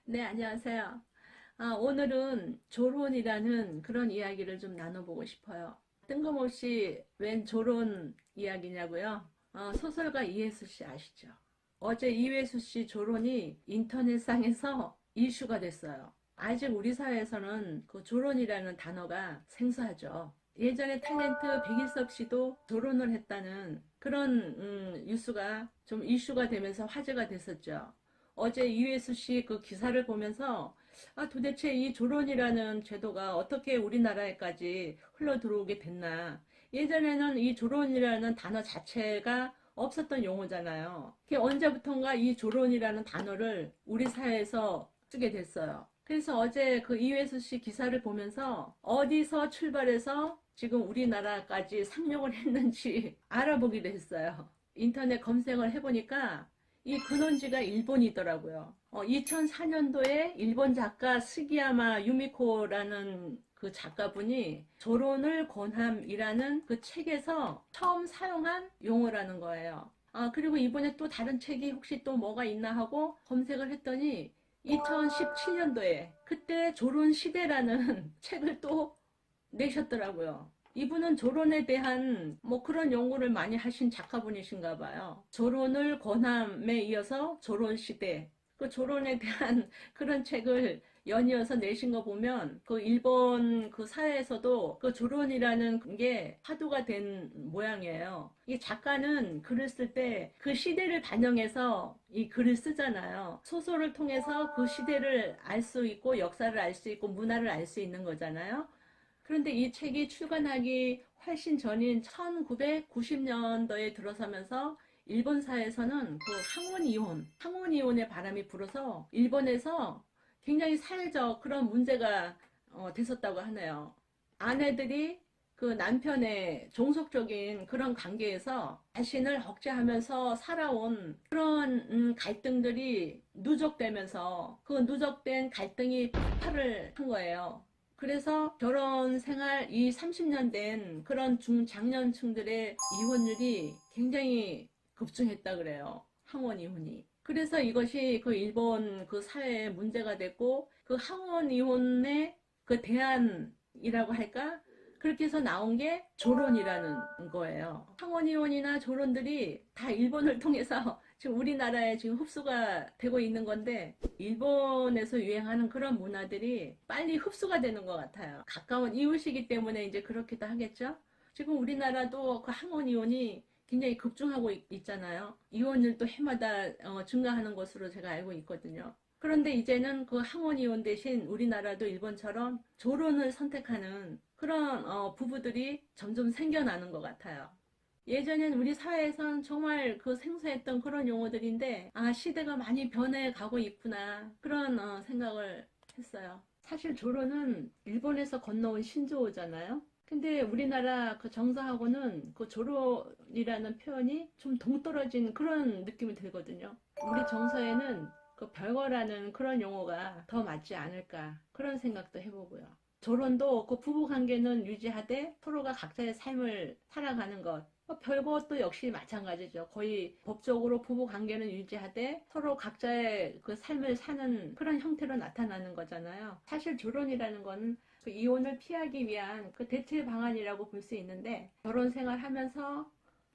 네, 안녕하세요. 오늘은 졸혼이라는 그런 이야기를 좀 나눠보고 싶어요. 뜬금없이 웬 졸혼 이야기냐고요? 소설가 이혜수 씨 아시죠? 어제 이혜수 씨 졸혼이 인터넷상에서 이슈가 됐어요. 아직 우리 사회에서는 그 졸혼이라는 단어가 생소하죠. 예전에 탤런트 백일섭 씨도 졸혼을 했다는 그런 뉴스가 좀 이슈가 되면서 화제가 됐었죠. 어제 이회수 씨 그 기사를 보면서 도대체 이 조론이라는 제도가 어떻게 우리나라에까지 흘러 들어오게 됐나. 예전에는 이 조론이라는 단어 자체가 없었던 용어잖아요. 그게 언제부턴가 이 조론이라는 단어를 우리 사회에서 쓰게 됐어요. 그래서 어제 그 이회수 씨 기사를 보면서 어디서 출발해서 지금 우리나라까지 상륙을 했는지 알아보기로 했어요. 인터넷 검색을 해보니까 이 근원지가 일본이더라고요. 2004년도에 일본 작가 스기야마 유미코라는 그 작가분이 조론을 권함이라는 그 책에서 처음 사용한 용어라는 거예요. 그리고 이번에 또 다른 책이 혹시 또 뭐가 있나 하고 검색을 했더니 2017년도에 그때 조론 시대라는 책을 또 내셨더라고요. 이분은 조론에 대한 뭐 그런 연구를 많이 하신 작가분이신가 봐요. 조론을 권함에 이어서 조론시대, 그 조론에 대한 그런 책을 연이어서 내신 거 보면 그 일본 그 사회에서도 그 조론이라는 게 화두가 된 모양이에요. 이 작가는 글을 쓸 때 그 시대를 반영해서 이 글을 쓰잖아요. 소설을 통해서 그 시대를 알 수 있고 역사를 알 수 있고 문화를 알 수 있는 거잖아요. 그런데 이 책이 출간하기 훨씬 전인 1990년도에 들어서면서 일본사에서는 그 항원 이혼의 바람이 불어서 일본에서 굉장히 사회적 그런 문제가 됐었다고 하네요. 아내들이 그 남편의 종속적인 그런 관계에서 자신을 억제하면서 살아온 그런 갈등들이 누적되면서 그 누적된 갈등이 폭발을 한 거예요. 그래서 결혼 생활 이 30년 된 그런 중장년층들의 이혼율이 굉장히 급증했다 그래요. 항원 이혼이. 그래서 이것이 그 일본 그 사회에 문제가 됐고 그 항원 이혼의 그 대안이라고 할까? 그렇게 해서 나온 게 조론이라는 거예요. 항원 이혼이나 조론들이 다 일본을 통해서 지금 우리나라에 지금 흡수가 되고 있는 건데 일본에서 유행하는 그런 문화들이 빨리 흡수가 되는 것 같아요. 가까운 이웃이기 때문에 이제 그렇기도 하겠죠. 지금 우리나라도 그 항원 이혼이 굉장히 급증하고 있잖아요. 이혼율도 해마다 증가하는 것으로 제가 알고 있거든요. 그런데 이제는 그 항원 이혼 대신 우리나라도 일본처럼 조론을 선택하는 그런 부부들이 점점 생겨나는 것 같아요. 예전엔 우리 사회에선 정말 그 생소했던 그런 용어들인데, 시대가 많이 변해가고 있구나. 그런 생각을 했어요. 사실 조로는 일본에서 건너온 신조어잖아요. 근데 우리나라 그 정서하고는 그 조론이라는 표현이 좀 동떨어진 그런 느낌이 들거든요. 우리 정서에는 그 별거라는 그런 용어가 더 맞지 않을까. 그런 생각도 해보고요. 조론도 그 부부 관계는 유지하되 서로가 각자의 삶을 살아가는 것. 별것도 역시 마찬가지죠. 거의 법적으로 부부 관계는 유지하되 서로 각자의 그 삶을 사는 그런 형태로 나타나는 거잖아요. 사실 결혼이라는 건 그 이혼을 피하기 위한 그 대체 방안이라고 볼 수 있는데 결혼 생활하면서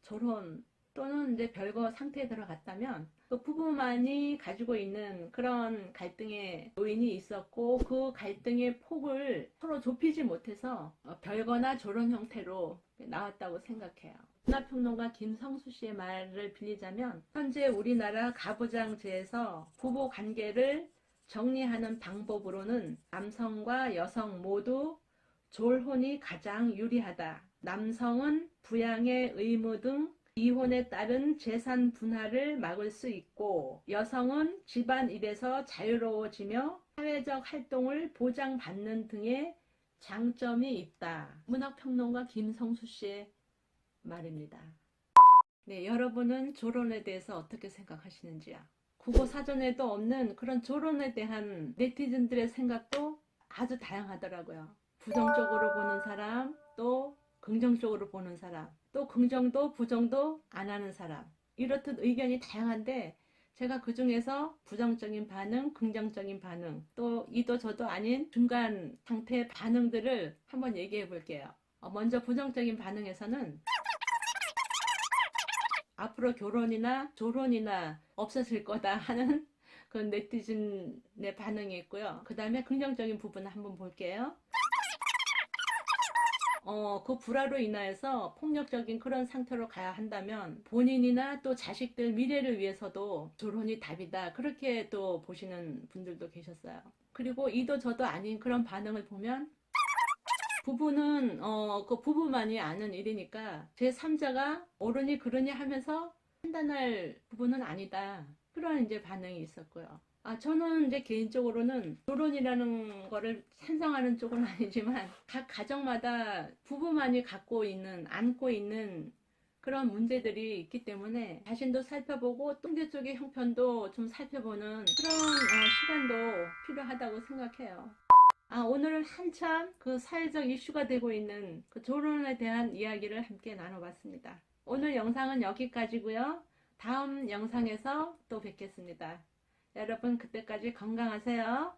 결혼 또는 이제 별거 상태에 들어갔다면 그 부부만이 가지고 있는 그런 갈등의 요인이 있었고 그 갈등의 폭을 서로 좁히지 못해서 별거나 저런 형태로 나왔다고 생각해요. 문화평론가 김성수 씨의 말을 빌리자면 현재 우리나라 가부장제에서 부부 관계를 정리하는 방법으로는 남성과 여성 모두 졸혼이 가장 유리하다. 남성은 부양의 의무 등 이혼에 따른 재산 분할을 막을 수 있고 여성은 집안일에서 자유로워지며 사회적 활동을 보장받는 등의 장점이 있다. 문학평론가 김성수 씨의 말입니다. 네, 여러분은 조론에 대해서 어떻게 생각하시는지요? 국어 사전에도 없는 그런 조론에 대한 네티즌들의 생각도 아주 다양하더라고요. 부정적으로 보는 사람, 또 긍정적으로 보는 사람, 또 긍정도 부정도 안 하는 사람. 이렇듯 의견이 다양한데 제가 그 중에서 부정적인 반응, 긍정적인 반응, 또 이도 저도 아닌 중간 상태의 반응들을 한번 얘기해 볼게요. 먼저 부정적인 반응에서는 앞으로 결혼이나 조론이나 없어질 거다 하는 그 네티즌의 반응이 있고요. 그 다음에 긍정적인 부분을 한번 볼게요. 그 불화로 인하여서 폭력적인 그런 상태로 가야 한다면 본인이나 또 자식들 미래를 위해서도 조론이 답이다. 그렇게 또 보시는 분들도 계셨어요. 그리고 이도 저도 아닌 그런 반응을 보면 부부는 그 부부만이 아는 일이니까 제3자가 옳으니 그러니 하면서 판단할 부분은 아니다. 그런 이제 반응이 있었고요. 저는 이제 개인적으로는 결혼이라는 거를 찬성하는 쪽은 아니지만 각 가정마다 부부만이 갖고 있는, 안고 있는 그런 문제들이 있기 때문에 자신도 살펴보고 통계 쪽의 형편도 좀 살펴보는 그런 시간도 필요하다고 생각해요. 오늘은 한참 그 사회적 이슈가 되고 있는 그 결혼에 대한 이야기를 함께 나눠봤습니다. 오늘 영상은 여기까지고요. 다음 영상에서 또 뵙겠습니다. 여러분 그때까지 건강하세요.